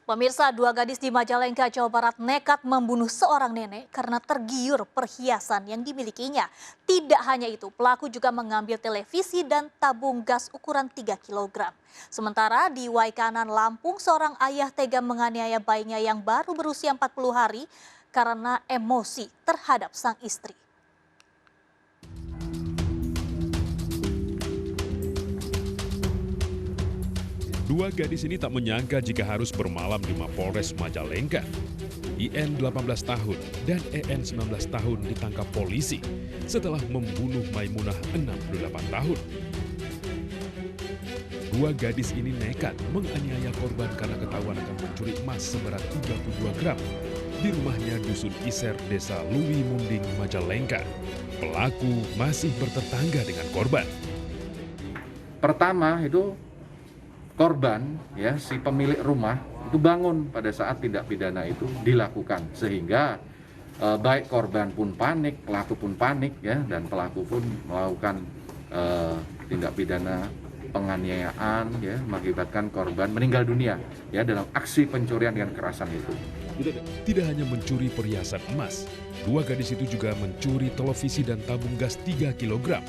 Pemirsa, dua gadis di Majalengka, Jawa Barat nekat membunuh seorang nenek karena tergiur perhiasan yang dimilikinya. Tidak hanya itu, pelaku juga mengambil televisi dan tabung gas ukuran 3 kg. Sementara di Waikanan, Lampung, seorang ayah tega menganiaya bayinya yang baru berusia 40 hari karena emosi terhadap sang istri. Dua gadis ini tak menyangka jika harus bermalam di Mapolres Majalengka. IN 18 tahun dan EN 19 tahun ditangkap polisi setelah membunuh Maimunah 68 tahun. Dua gadis ini nekat menganiaya korban karena ketahuan akan mencuri emas seberat 32 gram di rumahnya Dusun Iser, Desa Luwi Munding, Majalengka. Pelaku masih bertetangga dengan korban. Pertama itu korban, ya, si pemilik rumah itu bangun pada saat tindak pidana itu dilakukan, sehingga baik korban pun panik, pelaku pun panik, ya, dan pelaku pun melakukan tindak pidana penganiayaan, ya, mengakibatkan korban meninggal dunia, ya, dalam aksi pencurian dengan kekerasan itu. Tidak hanya mencuri perhiasan emas, dua gadis itu juga mencuri televisi dan tabung gas 3 kg.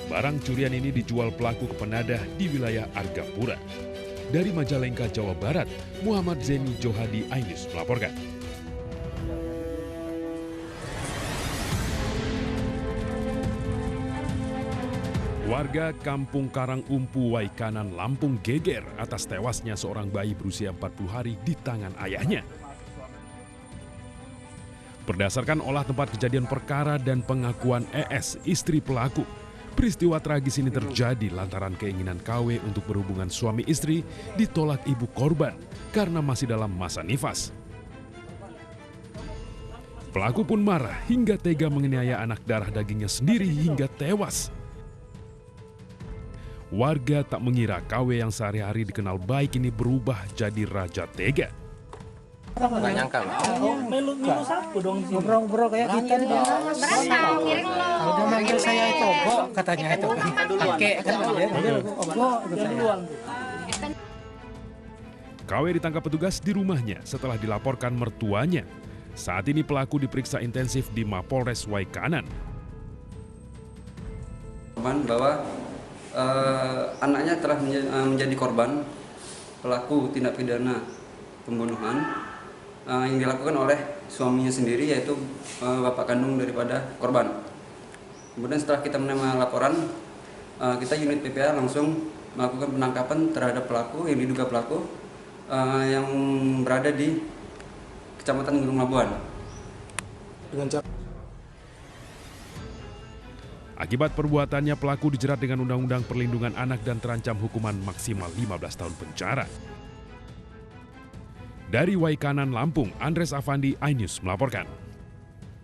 Barang curian ini dijual pelaku ke penadah di wilayah Argapura. Dari Majalengka, Jawa Barat, Muhammad Zeni Johadi, iNews melaporkan. Warga Kampung Karangumpu, Waikanan, Lampung geger atas tewasnya seorang bayi berusia 40 hari di tangan ayahnya. Berdasarkan olah tempat kejadian perkara dan pengakuan ES, istri pelaku, peristiwa tragis ini terjadi lantaran keinginan KW untuk berhubungan suami istri ditolak ibu korban karena masih dalam masa nifas. Pelaku pun marah hingga tega menganiaya anak darah dagingnya sendiri hingga tewas. Warga tak mengira KW yang sehari-hari dikenal baik ini berubah jadi raja tega. Nggak nyangka, Melu sapu dong. ngobrol-ngobrol kayak kita nih. Berapa? Miring lo. Kalau dia manggil saya itu ogo katanya itu. Kakek kan dia ogo katanya. KW ditangkap petugas di rumahnya setelah dilaporkan mertuanya. Saat ini pelaku diperiksa intensif di Mapolres Waikanan. Bahwa anaknya telah menjadi korban pelaku tindak pidana pembunuhan yang dilakukan oleh suaminya sendiri, yaitu bapak kandung daripada korban. Kemudian setelah kita menerima laporan, kita unit PPA langsung melakukan penangkapan terhadap pelaku yang diduga pelaku yang berada di Kecamatan Gunung Labuan. Akibat perbuatannya, pelaku dijerat dengan Undang-Undang Perlindungan Anak dan terancam hukuman maksimal 15 tahun penjara. Dari Waikanan, Lampung, Andres Afandi, iNews melaporkan.